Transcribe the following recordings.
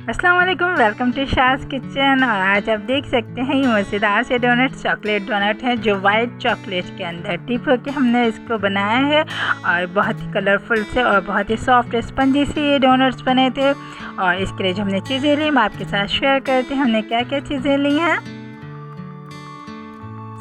अस्सलाम वालेकुम, welcome to Shaz kitchen. और आज आप देख सकते हैं ये मज़ेदार से डोनट चॉकलेट डोनट है जो वाइट चॉकलेट के अंदर डिप होकर हमने इसको बनाया है। और बहुत ही कलरफुल से और बहुत ही सॉफ्ट स्पंजी से ये डोनट्स बने थे। और इसके लिए जो हमने चीज़ें ली मैं आपके साथ शेयर करते हैं हमने क्या क्या चीज़ें ली हैं।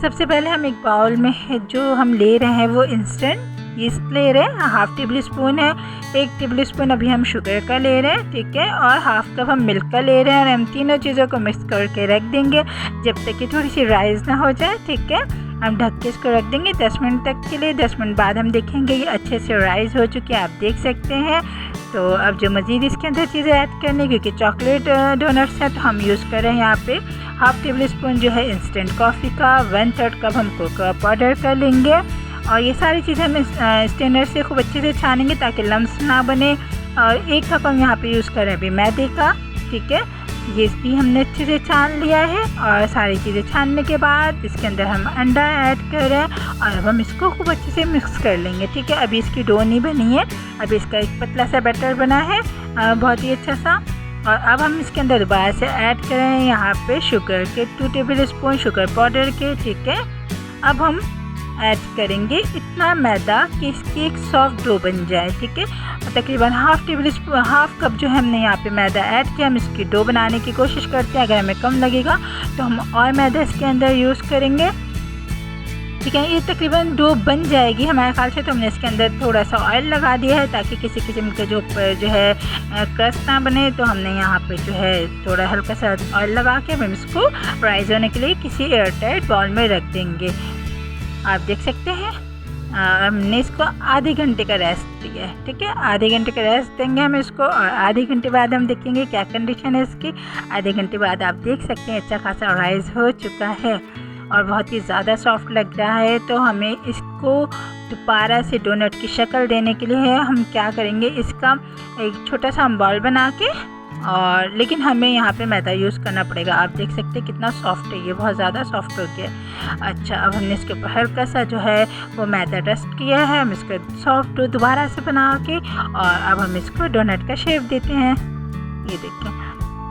सबसे पहले हम एक बाउल में है जो हम ले रहे हैं वो इंस्टेंट यीस्ट ले रहे हैं, हाफ़ टेबल स्पून है। 1 टेबल स्पून अभी हम शुगर का ले रहे हैं, ठीक है। और हाफ़ कप हम मिल्क का ले रहे हैं। और हम तीनों चीज़ों को मिक्स करके रख देंगे जब तक कि थोड़ी सी राइस ना हो जाए, ठीक है। हम ढक के इसको रख देंगे 10 मिनट तक के लिए। 10 मिनट बाद हम देखेंगे ये अच्छे से राइस हो चुकी है, आप देख सकते हैं। तो अब जो मज़ीद इसके अंदर चीज़ें ऐड करनी, क्योंकि चॉकलेट डोनट्स हैं तो हम यूज़ कर रहे हैं यहाँ पे हाफ़ टेबल स्पून जो है इंस्टेंट कॉफ़ी का, 1/3 कप हम कोकोआ पाउडर कर लेंगे। और ये सारी चीज़ें हम स्ट्रेनर से खूब अच्छे से छानेंगे ताकि लम्स ना बने। और 1 कप हम यहाँ पे यूज़ कर रहे हैं अभी मैदे का, ठीक है। ये भी हमने अच्छे से छान लिया है। और सारी चीज़ें छानने के बाद इसके अंदर हम अंडा ऐड कर रहे हैं और अब हम इसको खूब अच्छे से मिक्स कर लेंगे, ठीक है। अभी इसकी डो नहीं बनी है, अभी इसका एक पतला सा बैटर बना है बहुत ही अच्छा सा। और अब हम इसके अंदर दोबारा से ऐड कर रहे हैं यहाँ पे शुगर के 2 टेबल स्पून शुगर पाउडर के, ठीक है। अब हम ऐड करेंगे इतना मैदा कि इसकी एक सॉफ्ट डो बन जाए, ठीक है। तकरीबन हाफ़ कप जो है हमने यहाँ पे मैदा ऐड किया। हम इसकी डो बनाने की कोशिश करते हैं, अगर हमें कम लगेगा तो हम और मैदा इसके अंदर यूज़ करेंगे, ठीक है। ये तकरीबन डो बन जाएगी हमारे ख्याल से। तो हमने इसके अंदर थोड़ा सा ऑयल लगा दिया है ताकि किसी किस्म के जो है क्रस्ट ना बने। तो हमने यहाँ पे जो है थोड़ा हल्का सा ऑयल लगा के हम इसको राइस होने के लिए किसी एयरटाइट बाउल में रख देंगे, आप देख सकते हैं। हमने इसको आधे घंटे का रेस्ट दिया है, ठीक है। आधे घंटे का रेस्ट देंगे हम इसको और आधे घंटे बाद हम देखेंगे क्या कंडीशन है इसकी। आधे घंटे बाद आप देख सकते हैं अच्छा खासा राइस हो चुका है और बहुत ही ज़्यादा सॉफ्ट लग रहा है। तो हमें इसको दोबारा से डोनट की शक्ल देने के लिए हम क्या करेंगे, इसका एक छोटा सा हम बॉल बना के और लेकिन हमें यहाँ पे मैदा यूज़ करना पड़ेगा। आप देख सकते हैं कितना सॉफ्ट है, ये बहुत ज़्यादा सॉफ्ट हो गया। अच्छा, अब हमने इसके ऊपर हल्का सा जो है वो मैदा डस्ट किया है। हम इसको सॉफ्ट दोबारा से बना के और अब हम इसको डोनट का शेप देते हैं। ये देखिए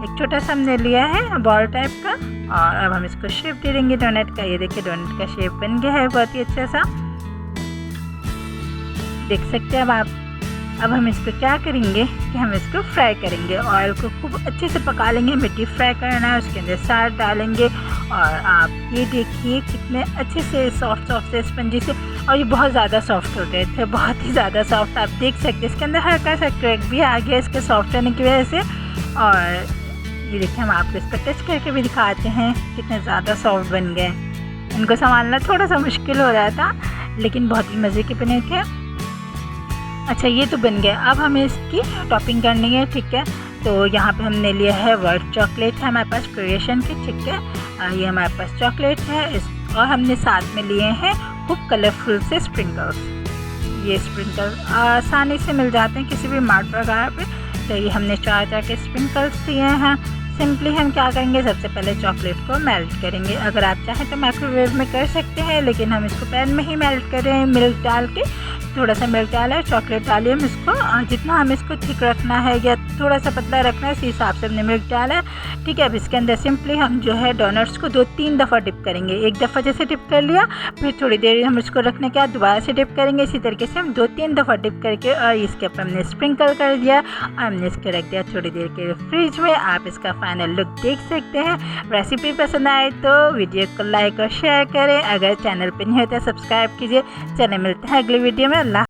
एक छोटा सा हमने लिया है बॉल टाइप का और अब हम इसको शेप दे देंगे डोनट का। ये देखिए डोनट का शेप बन गया है बहुत ही अच्छा सा, देख सकते हैं अब आप। अब हम इसको क्या करेंगे कि हम इसको फ्राई करेंगे, ऑयल को खूब अच्छे से पका लेंगे, हमें डीप फ्राई करना है। उसके अंदर साग डालेंगे और आप ये देखिए कितने अच्छे से सॉफ्ट से स्पंजी से, और ये बहुत ज़्यादा सॉफ्ट हो गए थे, बहुत ही ज़्यादा सॉफ्ट। आप देख सकते हैं इसके अंदर हल्का सा क्रैक भी आ गया इसके सॉफ्ट होने की वजह से। और ये देखिए हम आपको इसको टच करके भी दिखाते हैं कितने ज़्यादा सॉफ्ट बन गए। इनको संभालना थोड़ा सा मुश्किल हो रहा था लेकिन बहुत ही मज़े के बने थे। अच्छा, ये तो बन गया। अब हमें इसकी टॉपिंग करनी है, ठीक है। तो यहाँ पे हमने लिया है वाइट चॉकलेट है हमारे पास क्रिएशन की, ठीक है। ये हमारे पास चॉकलेट है और हमने साथ में लिए हैं खूब कलरफुल से स्प्रिंकल्स। ये स्प्रिंकल आसानी से मिल जाते हैं किसी भी मार्ट वगैरह पे। तो ये हमने 4 तरह के स्प्रिंकल्स लिए हैं। सिंपली हम क्या करेंगे, सबसे पहले चॉकलेट को मेल्ट करेंगे। अगर आप चाहें तो माइक्रोवेव में कर सकते हैं, लेकिन हम इसको पैन में ही मेल्ट कर रहे हैं। मिल्क डाल के थोड़ा सा मिल्क डाला है, चॉकलेट डाली हम इसको, जितना हमें इसको थिक रखना है या थोड़ा सा पतला रखना है उसी हिसाब से हमने मिल्क डाला है, ठीक है। अब इसके अंदर सिंपली हम जो है डोनट्स को 2-3 दफ़ा डिप करेंगे। एक दफ़ा जैसे डिप कर लिया, फिर थोड़ी देर हम इसको रखने के बाद दोबारा से डिप करेंगे। इसी तरीके से हम 2-3 दफ़ा डिप करके और इसके ऊपर हमने स्प्रिंकल कर दिया और हमने इसको रख दिया थोड़ी देर के फ्रिज में। आप इसका फाइनल लुक देख सकते हैं। रेसिपी पसंद आए तो वीडियो को लाइक और शेयर करें। अगर चैनल पर नहीं होता सब्सक्राइब कीजिए। चलिए मिलते हैं अगली वीडियो में। अल्लाह।